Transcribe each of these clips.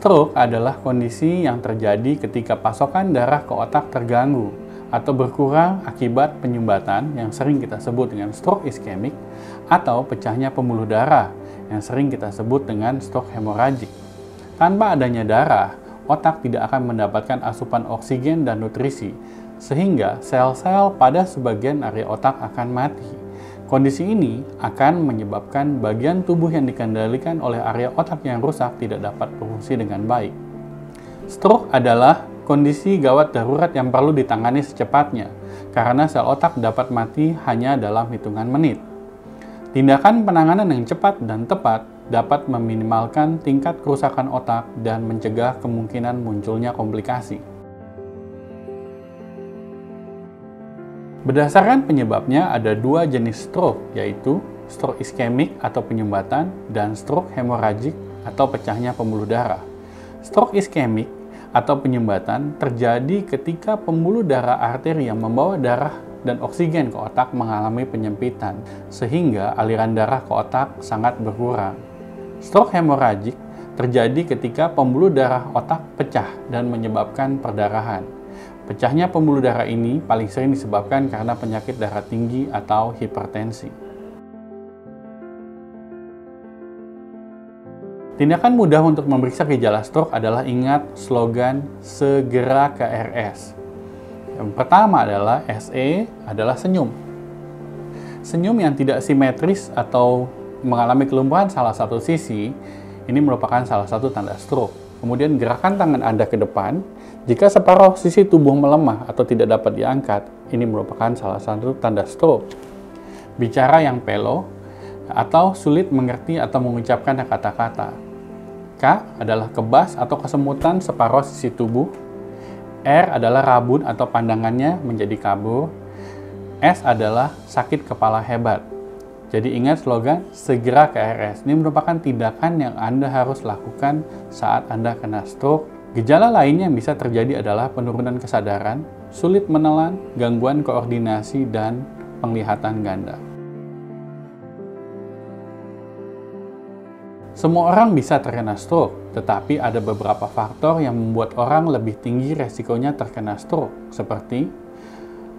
Stroke adalah kondisi yang terjadi ketika pasokan darah ke otak terganggu atau berkurang akibat penyumbatan yang sering kita sebut dengan stroke iskemik atau pecahnya pembuluh darah yang sering kita sebut dengan stroke hemoragik. Tanpa adanya darah, otak tidak akan mendapatkan asupan oksigen dan nutrisi, sehingga sel-sel pada sebagian area otak akan mati. Kondisi ini akan menyebabkan bagian tubuh yang dikendalikan oleh area otak yang rusak tidak dapat berfungsi dengan baik. Stroke adalah kondisi gawat darurat yang perlu ditangani secepatnya, karena sel otak dapat mati hanya dalam hitungan menit. Tindakan penanganan yang cepat dan tepat dapat meminimalkan tingkat kerusakan otak dan mencegah kemungkinan munculnya komplikasi. Berdasarkan penyebabnya, ada dua jenis stroke, yaitu stroke iskemik atau penyumbatan dan stroke hemoragik atau pecahnya pembuluh darah. Stroke iskemik atau penyumbatan terjadi ketika pembuluh darah arteri yang membawa darah dan oksigen ke otak mengalami penyempitan, sehingga aliran darah ke otak sangat berkurang. Stroke hemoragik terjadi ketika pembuluh darah otak pecah dan menyebabkan perdarahan. Pecahnya pembuluh darah ini paling sering disebabkan karena penyakit darah tinggi atau hipertensi. Tindakan mudah untuk memeriksa gejala stroke adalah ingat slogan segera ke RS. Yang pertama adalah SE adalah senyum. Senyum yang tidak simetris atau mengalami kelumpuhan salah satu sisi, ini merupakan salah satu tanda stroke. Kemudian gerakan tangan Anda ke depan, jika separuh sisi tubuh melemah atau tidak dapat diangkat, ini merupakan salah satu tanda stroke. Bicara yang pelo, atau sulit mengerti atau mengucapkan kata-kata. K adalah kebas atau kesemutan separuh sisi tubuh. R adalah rabun atau pandangannya menjadi kabur. S adalah sakit kepala hebat. Jadi ingat slogan segera ke RS. Ini merupakan tindakan yang Anda harus lakukan saat Anda kena stroke. Gejala lainnya yang bisa terjadi adalah penurunan kesadaran, sulit menelan, gangguan koordinasi, dan penglihatan ganda. Semua orang bisa terkena stroke, tetapi ada beberapa faktor yang membuat orang lebih tinggi resikonya terkena stroke, seperti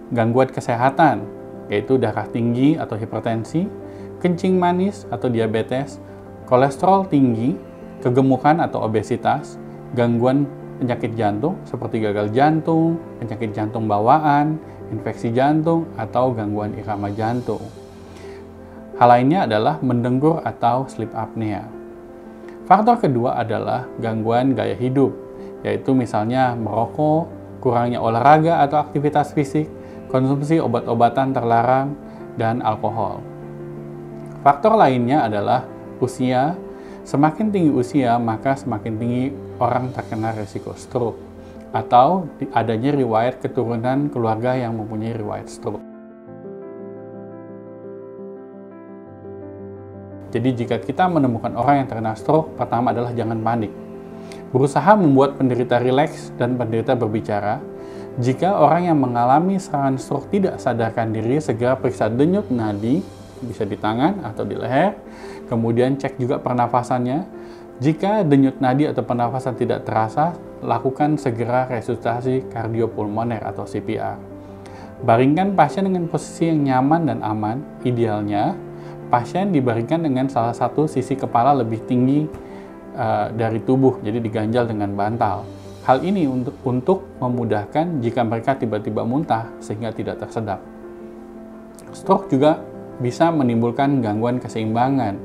gangguan kesehatan, yaitu darah tinggi atau hipertensi, kencing manis atau diabetes, kolesterol tinggi, kegemukan atau obesitas, gangguan penyakit jantung seperti gagal jantung, penyakit jantung bawaan, infeksi jantung, atau gangguan irama jantung. Hal lainnya adalah mendengkur atau sleep apnea. Faktor kedua adalah gangguan gaya hidup, yaitu misalnya merokok, kurangnya olahraga atau aktivitas fisik, konsumsi obat-obatan terlarang, dan alkohol. Faktor lainnya adalah usia. Semakin tinggi usia, maka semakin tinggi orang terkena risiko stroke, atau adanya riwayat keturunan keluarga yang mempunyai riwayat stroke. Jadi jika kita menemukan orang yang terkena stroke, pertama adalah jangan panik. Berusaha membuat penderita rileks dan penderita berbicara. Jika orang yang mengalami serangan stroke tidak sadarkan diri, segera periksa denyut nadi, bisa di tangan atau di leher. Kemudian cek juga pernafasannya. Jika denyut nadi atau pernafasan tidak terasa, lakukan segera resusitasi kardiopulmoner atau CPR. Baringkan pasien dengan posisi yang nyaman dan aman. Idealnya, pasien dibaringkan dengan salah satu sisi kepala lebih tinggi dari tubuh, jadi diganjal dengan bantal. Hal ini untuk memudahkan jika mereka tiba-tiba muntah sehingga tidak tersedak. Stroke juga bisa menimbulkan gangguan keseimbangan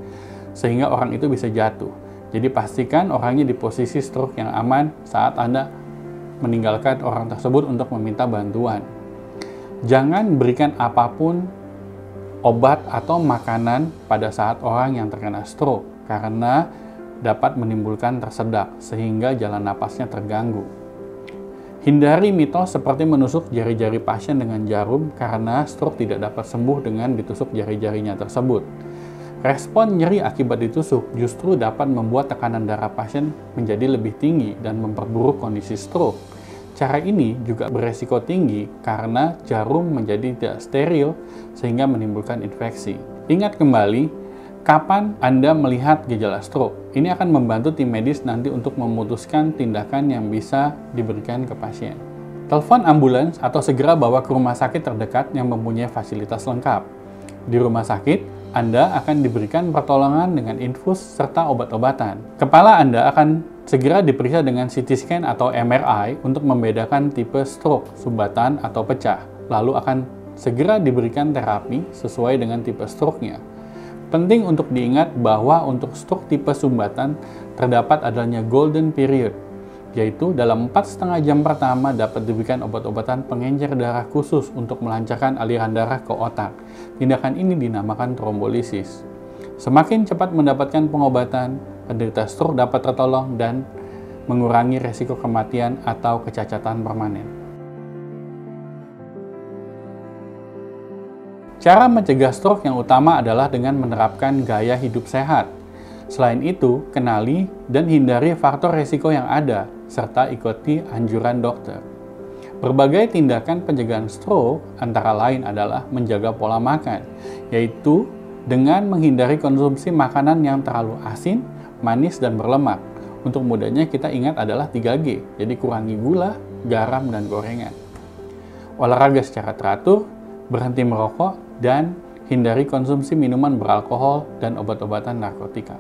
sehingga orang itu bisa jatuh. Jadi pastikan orangnya di posisi stroke yang aman saat Anda meninggalkan orang tersebut untuk meminta bantuan. Jangan berikan apapun obat atau makanan pada saat orang yang terkena stroke karena dapat menimbulkan tersedak sehingga jalan napasnya terganggu. Hindari mitos seperti menusuk jari-jari pasien dengan jarum karena stroke tidak dapat sembuh dengan ditusuk jari-jarinya tersebut. Respon nyeri akibat ditusuk justru dapat membuat tekanan darah pasien menjadi lebih tinggi dan memperburuk kondisi stroke. Cara ini juga beresiko tinggi karena jarum menjadi tidak steril sehingga menimbulkan infeksi. Ingat kembali, kapan Anda melihat gejala stroke. Ini akan membantu tim medis nanti untuk memutuskan tindakan yang bisa diberikan ke pasien. Telepon ambulans atau segera bawa ke rumah sakit terdekat yang mempunyai fasilitas lengkap. Di rumah sakit, Anda akan diberikan pertolongan dengan infus serta obat-obatan. Kepala Anda akan segera diperiksa dengan CT scan atau MRI untuk membedakan tipe stroke, sumbatan, atau pecah. Lalu akan segera diberikan terapi sesuai dengan tipe stroke-nya. Penting untuk diingat bahwa untuk stroke tipe sumbatan terdapat adanya golden period, yaitu dalam 4,5 jam pertama dapat diberikan obat-obatan pengencer darah khusus untuk melancarkan aliran darah ke otak. Tindakan ini dinamakan trombolisis. Semakin cepat mendapatkan pengobatan, penderita stroke dapat tertolong dan mengurangi resiko kematian atau kecacatan permanen. Cara mencegah stroke yang utama adalah dengan menerapkan gaya hidup sehat. Selain itu, kenali dan hindari faktor resiko yang ada, serta ikuti anjuran dokter. Berbagai tindakan pencegahan stroke antara lain adalah menjaga pola makan, yaitu dengan menghindari konsumsi makanan yang terlalu asin, manis, dan berlemak. Untuk mudahnya kita ingat adalah 3G, jadi kurangi gula, garam, dan gorengan. Olahraga secara teratur, berhenti merokok, dan hindari konsumsi minuman beralkohol dan obat-obatan narkotika.